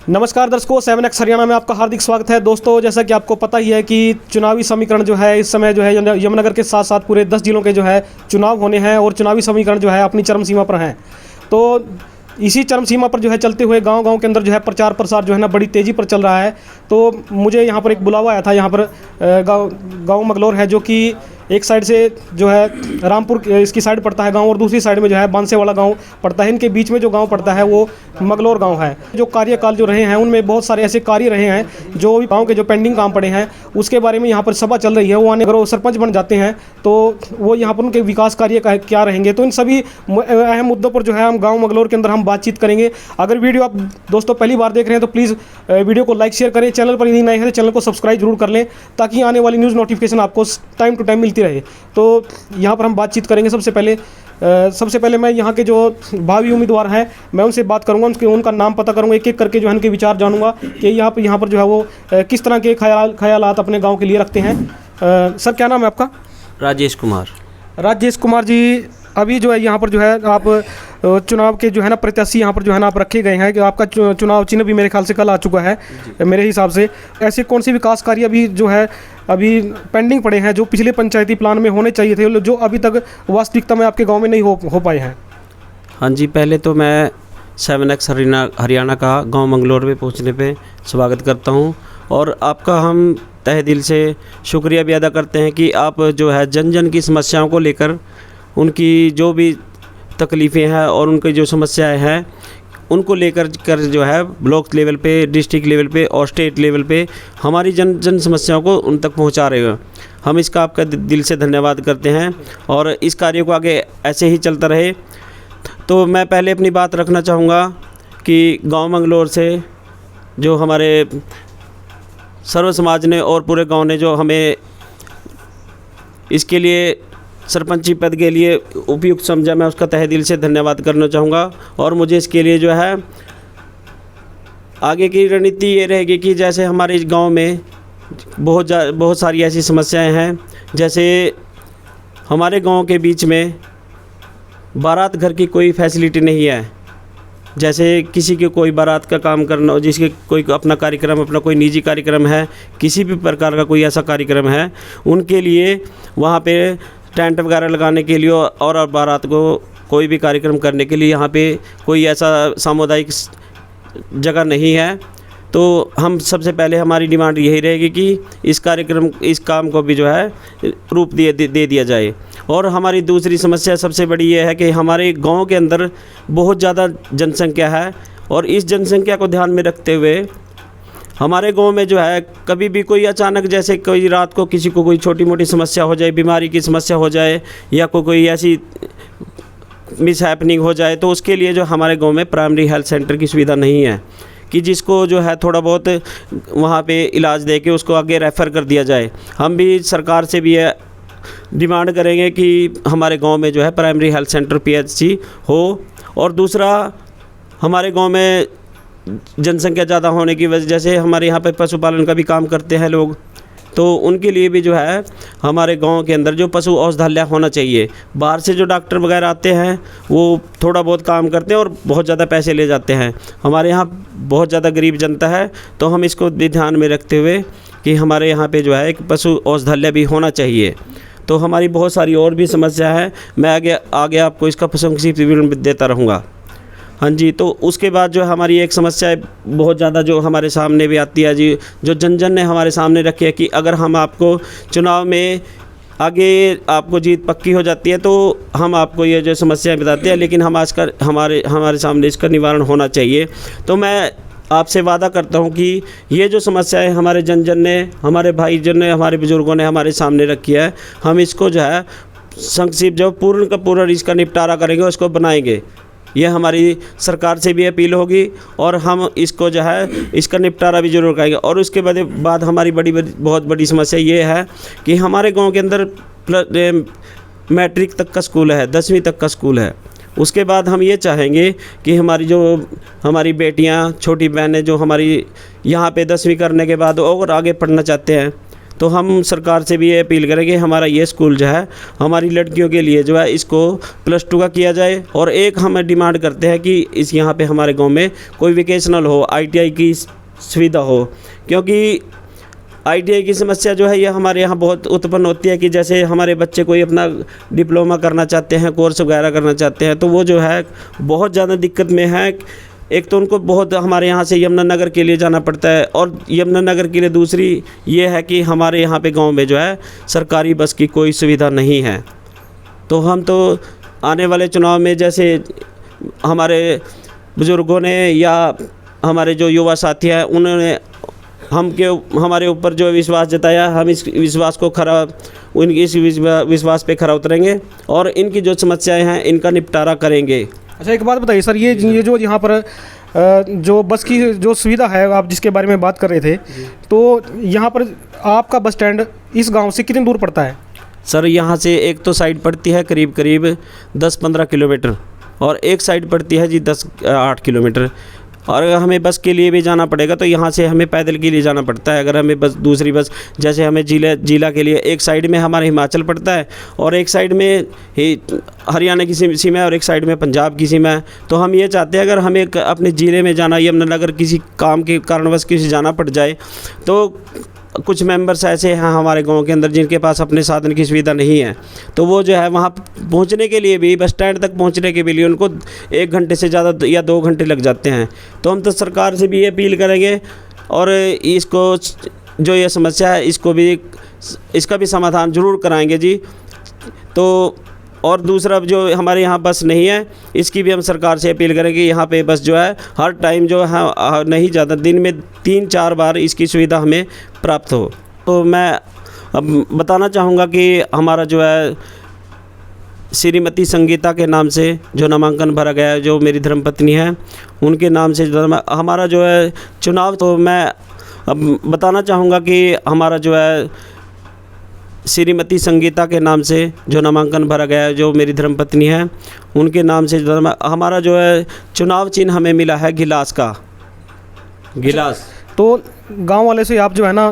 नमस्कार दर्शकों, 7X हरियाणा में आपका हार्दिक स्वागत है। दोस्तों, जैसा कि आपको पता ही है कि चुनावी समीकरण जो है इस समय जो है यमुनानगर के साथ साथ पूरे 10 जिलों के जो है चुनाव होने हैं और चुनावी समीकरण जो है अपनी चरम सीमा पर हैं। तो इसी चरम सीमा पर जो है चलते हुए गांव-गांव के अंदर जो है प्रचार प्रसार जो है ना बड़ी तेज़ी पर चल रहा है। तो मुझे यहाँ पर एक बुलावा आया था। यहाँ पर गाँव मगलोर है, जो कि एक साइड से जो है रामपुर इसकी साइड पड़ता है गांव और दूसरी साइड में जो है बांसे वाला गांव पड़ता है। इनके बीच में जो गांव पड़ता है वो मगलोर गांव है। जो कार्यकाल जो रहे हैं उनमें बहुत सारे ऐसे कार्य रहे हैं जो गांव के जो पेंडिंग काम पड़े हैं उसके बारे में यहाँ पर सभा चल रही है। वो आने अगर वो सरपंच बन जाते हैं तो वो यहाँ पर उनके विकास कार्य क्या रहेंगे। तो इन सभी अहम मुद्दों पर जो है हम गाँव मगलोर के अंदर हम बातचीत करेंगे। अगर वीडियो आप दोस्तों पहली बार देख रहे हैं तो प्लीज़ वीडियो को लाइक शेयर करें। चैनल पर यदि नए हैं तो चैनल को सब्सक्राइब जरूर कर लें ताकि आने वाली न्यूज़ नोटिफिकेशन आपको टाइम टू टाइम मिलती रहे। तो यहाँ पर हम बातचीत करेंगे। सबसे पहले मैं यहाँ के जो भावी उम्मीदवार हैं मैं उनसे बात करूँगा, उनका नाम पता करूँगा, एक एक करके जो है उनके विचार जानूँगा कि यहाँ पर जो है वो किस तरह के ख्यालात अपने गाँव के लिए रखते हैं। सर, क्या नाम है आपका? राजेश कुमार। राजेश कुमार जी, अभी जो है यहाँ पर जो है आप चुनाव के जो है ना प्रत्याशी यहाँ पर जो है ना आप रखे गए हैं कि आपका चुनाव चिन्ह भी मेरे ख्याल से कल आ चुका है मेरे हिसाब से। ऐसे कौन से विकास कार्य अभी जो है अभी पेंडिंग पड़े हैं जो पिछले पंचायती प्लान में होने चाहिए थे, जो अभी तक वास्तविकता में आपके गांव में नहीं हो पाए हैं? हाँ जी, पहले तो मैं 7X हरियाणा का गांव मंगलोर में पहुंचने पे स्वागत करता हूं और आपका हम तहे दिल से शुक्रिया भी अदा करते हैं कि आप जो है जन जन की समस्याओं को लेकर उनकी जो भी तकलीफ़ें हैं और उनकी जो समस्याएं हैं उनको लेकर जो है ब्लॉक लेवल पे, डिस्ट्रिक्ट लेवल पे और स्टेट लेवल पे हमारी जन समस्याओं को उन तक पहुंचा रहे हैं। हम इसका आपका दिल से धन्यवाद करते हैं और इस कार्य को आगे ऐसे ही चलता रहे। तो मैं पहले अपनी बात रखना चाहूँगा कि गांव मंगलोर से जो हमारे सर्व समाज ने और पूरे गांव ने जो हमें इसके लिए सरपंची पद के लिए उपयुक्त समझा, मैं उसका तहे दिल से धन्यवाद करना चाहूँगा। और मुझे इसके लिए जो है आगे की रणनीति ये रहेगी कि जैसे हमारे इस गांव में बहुत सारी ऐसी समस्याएं हैं, जैसे हमारे गांव के बीच में बारात घर की कोई फैसिलिटी नहीं है। जैसे किसी के कोई बारात का काम करना हो, जिसके कोई अपना कार्यक्रम, अपना कोई निजी कार्यक्रम है, किसी भी प्रकार का कोई ऐसा कार्यक्रम है, उनके लिए वहाँ पे टेंट वगैरह लगाने के लिए और बारात को कोई भी कार्यक्रम करने के लिए यहाँ पे कोई ऐसा सामुदायिक जगह नहीं है। तो हम सबसे पहले हमारी डिमांड यही रहेगी कि इस काम को भी जो है रूप दे दिया जाए। और हमारी दूसरी समस्या सबसे बड़ी ये है कि हमारे गांव के अंदर बहुत ज़्यादा जनसंख्या है और इस जनसंख्या को ध्यान में रखते हुए हमारे गांव में जो है कभी भी कोई अचानक, जैसे कोई रात को किसी को कोई छोटी मोटी समस्या हो जाए, बीमारी की समस्या हो जाए या कोई ऐसी मिसहैपनिंग हो जाए, तो उसके लिए जो हमारे गांव में प्राइमरी हेल्थ सेंटर की सुविधा नहीं है कि जिसको जो है थोड़ा बहुत वहाँ पे इलाज दे के उसको आगे रेफ़र कर दिया जाए। हम भी सरकार से भी ये डिमांड करेंगे कि हमारे गांव में जो है प्राइमरी हेल्थ सेंटर PHC हो। और दूसरा, हमारे गांव में जनसंख्या ज़्यादा होने की वजह से हमारे यहाँ पे पशुपालन का भी काम करते हैं लोग, तो उनके लिए भी जो है हमारे गांव के अंदर जो पशु औषधालय होना चाहिए। बाहर से जो डॉक्टर वगैरह आते हैं वो थोड़ा बहुत काम करते हैं और बहुत ज़्यादा पैसे ले जाते हैं। हमारे यहाँ बहुत ज़्यादा गरीब जनता है, तो हम इसको भी ध्यान में रखते हुए कि हमारे यहाँ पे जो है एक पशु औषधालय भी होना चाहिए। तो हमारी बहुत सारी और भी समस्या है, मैं आगे आपको इसका संक्षिप्त विवरण देता रहूँगा। हाँ जी, तो उसके बाद जो हमारी एक समस्या है बहुत ज़्यादा जो हमारे सामने भी आती है जी, जो जन ने हमारे सामने रखी है कि अगर हम आपको चुनाव में आगे आपको जीत पक्की हो जाती है तो हम आपको ये जो समस्याएं बताते हैं, लेकिन हम आज का हमारे सामने इसका निवारण होना चाहिए। तो मैं आपसे वादा करता हूँ कि ये जो समस्याएं हमारे जन ने, हमारे भाई जन ने, हमारे बुज़ुर्गों ने हमारे सामने रखी है, हम इसको जो है संक्षिप्त जो पूर्ण का पूर्ण इसका निपटारा करेंगे, उसको बनाएंगे। ये हमारी सरकार से भी अपील होगी और हम इसको जो है इसका निपटारा भी जरूर करेंगे। और उसके बाद हमारी बहुत बड़ी समस्या ये है कि हमारे गांव के अंदर मैट्रिक तक का स्कूल है, 10वीं तक का स्कूल है। उसके बाद हम ये चाहेंगे कि हमारी बेटियां, छोटी बहनें जो हमारी यहाँ पे 10वीं करने के बाद और आगे पढ़ना चाहते हैं, तो हम सरकार से भी ये अपील करेंगे हमारा ये स्कूल जो है हमारी लड़कियों के लिए जो है इसको +2 का किया जाए। और एक हम डिमांड करते हैं कि इस यहाँ पे हमारे गांव में कोई वोकेशनल हो, ITI की सुविधा हो, क्योंकि ITI की समस्या जो है ये हमारे यहाँ बहुत उत्पन्न होती है कि जैसे हमारे बच्चे कोई अपना डिप्लोमा करना चाहते हैं, कोर्स वगैरह करना चाहते हैं, तो वो जो है बहुत ज़्यादा दिक्कत में है। एक तो उनको बहुत हमारे यहाँ से यमुनानगर के लिए जाना पड़ता है, और यमुनानगर के लिए दूसरी ये है कि हमारे यहाँ पे गांव में जो है सरकारी बस की कोई सुविधा नहीं है। तो हम तो आने वाले चुनाव में जैसे हमारे बुज़ुर्गों ने या हमारे जो युवा साथी हैं उन्होंने हमारे ऊपर जो विश्वास जताया, हम इस विश्वास को इस विश्वास पे खरा उतरेंगे और इनकी जो समस्याएं हैं इनका निपटारा करेंगे। अच्छा, एक बात बताइए सर, ये जो यहाँ पर जो बस की जो सुविधा है आप जिसके बारे में बात कर रहे थे, तो यहाँ पर आपका बस स्टैंड इस गांव से कितनी दूर पड़ता है? सर यहाँ से एक तो साइड पड़ती है करीब 10-15 किलोमीटर, और एक साइड पड़ती है जी 10-8 किलोमीटर। और अगर हमें बस के लिए भी जाना पड़ेगा तो यहाँ से हमें पैदल के लिए जाना पड़ता है। अगर हमें बस दूसरी बस जैसे हमें जिला के लिए एक साइड में हमारे हिमाचल पड़ता है और एक साइड में हरियाणा की सीमा है और एक साइड में पंजाब की सीमा है, तो हम ये चाहते हैं अगर हमें अपने ज़िले में जाना, यमुनानगर किसी काम के कारणवश किसी जाना पड़ जाए, तो कुछ मेंबर्स ऐसे हैं हमारे गांव के अंदर जिनके पास अपने साधन की सुविधा नहीं है, तो वो जो है वहाँ पहुँचने के लिए भी, बस स्टैंड तक पहुँचने के लिए उनको 1 घंटे से ज़्यादा या 2 घंटे लग जाते हैं। तो हम तो सरकार से भी ये अपील करेंगे और इसको जो ये समस्या है इसका भी समाधान ज़रूर कराएंगे जी। तो और दूसरा जो हमारे यहाँ बस नहीं है इसकी भी हम सरकार से अपील करेंगे, यहाँ पे बस जो है हर टाइम जो है नहीं ज़्यादा, दिन में 3-4 बार इसकी सुविधा हमें प्राप्त हो। तो मैं अब बताना चाहूँगा कि हमारा जो है श्रीमती संगीता के नाम से जो नामांकन भरा गया है, जो मेरी धर्मपत्नी है, उनके नाम से हमारा जो है चुनाव, तो मैं अब बताना चाहूँगा कि हमारा जो है श्रीमती संगीता के नाम से जो नामांकन भरा गया है, जो मेरी धर्मपत्नी है, उनके नाम से हमारा जो है चुनाव चिन्ह हमें मिला है गिलास का, गिलास। तो गांव वाले से आप जो है ना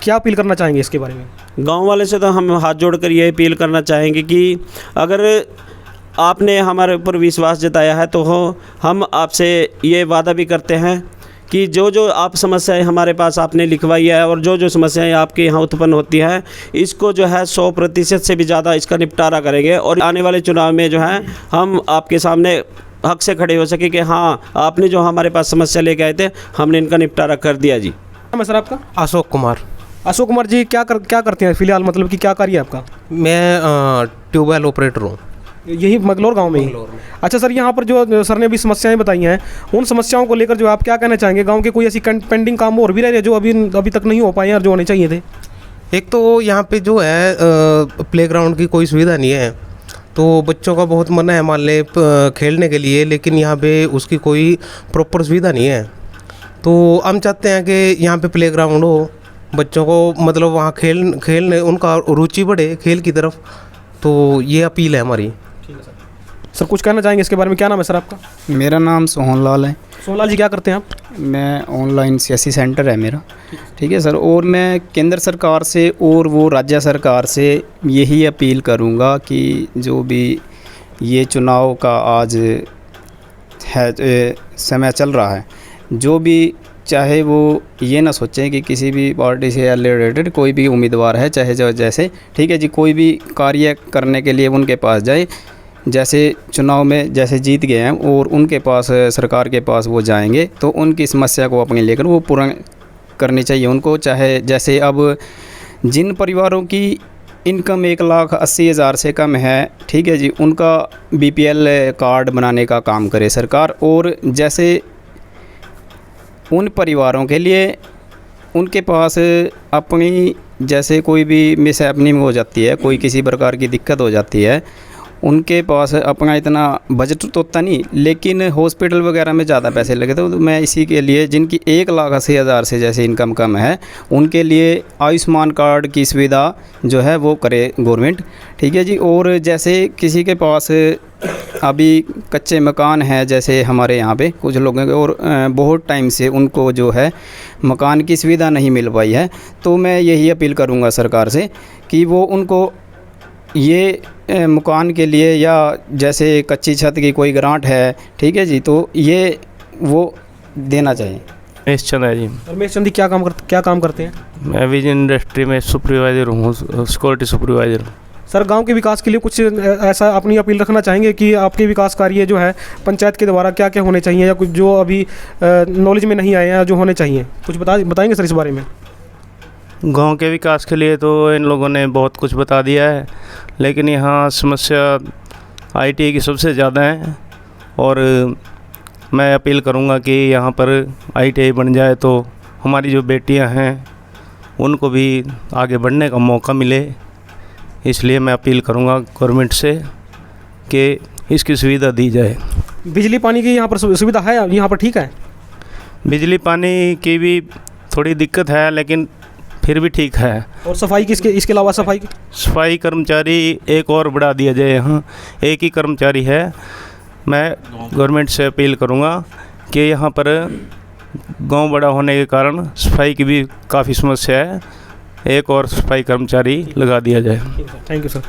क्या अपील करना चाहेंगे इसके बारे में? गांव वाले से तो हम हाथ जोड़कर ये अपील करना चाहेंगे कि अगर आपने हमारे ऊपर विश्वास जताया है तो हम आपसे ये वादा भी करते हैं कि जो आप समस्याएं हमारे पास आपने लिखवाई है और जो समस्याएं आपके यहाँ उत्पन्न होती हैं, इसको जो है 100% से भी ज़्यादा इसका निपटारा करेंगे और आने वाले चुनाव में जो है हम आपके सामने हक से खड़े हो सके कि हाँ, आपने जो हमारे पास समस्या लेके आए थे हमने इनका निपटारा कर दिया जी। नाम है सर आपका? अशोक कुमार। अशोक कुमार जी, क्या करते हैं फिलहाल, मतलब कि क्या कार्य है आपका? मैं ट्यूबवेल ऑपरेटर हूँ। यही मंगलौर गांव में ही? अच्छा सर, यहाँ पर जो सर ने अभी समस्याएं बताई हैं, उन समस्याओं को लेकर जो आप क्या कहना चाहेंगे? गांव के कोई ऐसी पेंडिंग काम और भी रह रहे जो अभी तक नहीं हो पाए हैं और जो होने चाहिए थे? एक तो यहाँ पे जो है प्लेग्राउंड की कोई सुविधा नहीं है, तो बच्चों का बहुत मन है मान ले खेलने के लिए, लेकिन यहाँ पे उसकी कोई प्रॉपर सुविधा नहीं है। तो हम चाहते हैं कि यहाँ पे प्लेग्राउंड हो, बच्चों को मतलब वहाँ खेलने उनका रुचि बढ़े खेल की तरफ, तो ये अपील है हमारी। सर कुछ कहना चाहेंगे इसके बारे में? क्या नाम है सर आपका? मेरा नाम सोहन लाल है। सोहन लाल जी, क्या करते हैं आप? मैं ऑनलाइन CSC सेंटर है मेरा, ठीक है सर। और मैं केंद्र सरकार से और वो राज्य सरकार से यही अपील करूँगा कि जो भी ये चुनाव का आज है समय चल रहा है, जो भी चाहे वो ये ना सोचें कि किसी भी पार्टी से रिलेटेड कोई भी उम्मीदवार है, चाहे जो जैसे, ठीक है जी, कोई भी कार्य करने के लिए उनके पास जाए, जैसे चुनाव में जैसे जीत गए हैं और उनके पास सरकार के पास वो जाएंगे तो उनकी समस्या को अपने लेकर वो पूरा करनी चाहिए उनको। चाहे जैसे अब जिन परिवारों की इनकम 1,80,000 से कम है, ठीक है जी, उनका BPL कार्ड बनाने का काम करे सरकार। और जैसे उन परिवारों के लिए उनके पास अपनी जैसे कोई भी मिसहैपनिंग हो जाती है, कोई किसी प्रकार की दिक्कत हो जाती है, उनके पास अपना इतना बजट तो होता नहीं, लेकिन हॉस्पिटल वगैरह में ज़्यादा पैसे लगे। तो मैं इसी के लिए जिनकी 1,80,000 से जैसे इनकम कम है उनके लिए आयुष्मान कार्ड की सुविधा जो है वो करे गवर्नमेंट, ठीक है जी। और जैसे किसी के पास अभी कच्चे मकान हैं, जैसे हमारे यहाँ पे कुछ लोगों के, और बहुत टाइम से उनको जो है मकान की सुविधा नहीं मिल पाई है, तो मैं यही अपील करूँगा सरकार से कि वो उनको ये मकान के लिए या जैसे कच्ची छत की कोई ग्रांट है, ठीक है जी, तो ये वो देना चाहिए। रमेश चंद है जी। रमेश चंद जी क्या काम करते हैं? मैं विजन इंडस्ट्री में सुपरवाइज़र हूँ, सिक्योरिटी सुपरवाइज़र। सर गांव के विकास के लिए कुछ ऐसा अपनी अपील रखना चाहेंगे कि आपके विकास कार्य जो है पंचायत के द्वारा क्या क्या होने चाहिए, या कुछ जो अभी नॉलेज में नहीं आए हैं जो होने चाहिए, कुछ बताएंगे सर इस बारे में? गांव के विकास के लिए तो इन लोगों ने बहुत कुछ बता दिया है, लेकिन यहाँ समस्या आईटी की सबसे ज़्यादा है। और मैं अपील करूँगा कि यहाँ पर आईटीआई बन जाए तो हमारी जो बेटियाँ हैं उनको भी आगे बढ़ने का मौका मिले। इसलिए मैं अपील करूँगा गवर्नमेंट से कि इसकी सुविधा दी जाए। बिजली पानी की यहाँ पर सुविधा है, यहाँ पर ठीक है? बिजली पानी की भी थोड़ी दिक्कत है, लेकिन फिर भी ठीक है। और सफाई की इसके अलावा सफाई कर्मचारी एक और बढ़ा दिया जाए। यहाँ एक ही कर्मचारी है। मैं गवर्नमेंट से अपील करूँगा कि यहाँ पर गांव बड़ा होने के कारण सफाई की भी काफ़ी समस्या है, एक और सफाई कर्मचारी लगा दिया जाए। Thank you sir.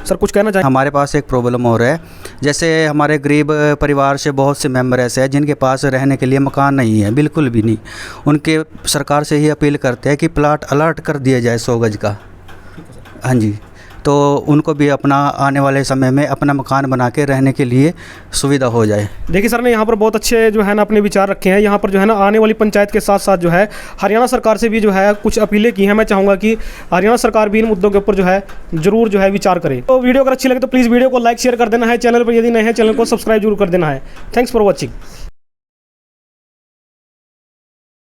सर कुछ कहना चाहिए? हमारे पास एक प्रॉब्लम और है, जैसे हमारे गरीब परिवार से बहुत से मेंबर ऐसे हैं जिनके पास रहने के लिए मकान नहीं है, बिल्कुल भी नहीं। उनके सरकार से ही अपील करते हैं कि प्लाट अलॉट कर दिया जाए 100 गज का। हाँ जी, तो उनको भी अपना आने वाले समय में अपना मकान बना के रहने के लिए सुविधा हो जाए। देखिए सर ने यहाँ पर बहुत अच्छे जो है ना अपने विचार रखे हैं। यहाँ पर जो है ना आने वाली पंचायत के साथ साथ जो है हरियाणा सरकार से भी जो है कुछ अपीलें की हैं। मैं चाहूँगा कि हरियाणा सरकार भी इन मुद्दों के ऊपर जो है जरूर जो है विचार करे। तो वीडियो अगर अच्छी लगे तो प्लीज़ वीडियो को लाइक शेयर कर देना है। चैनल पर यदि नए हैं चैनल को सब्सक्राइब जरूर कर देना है। Thanks for watching.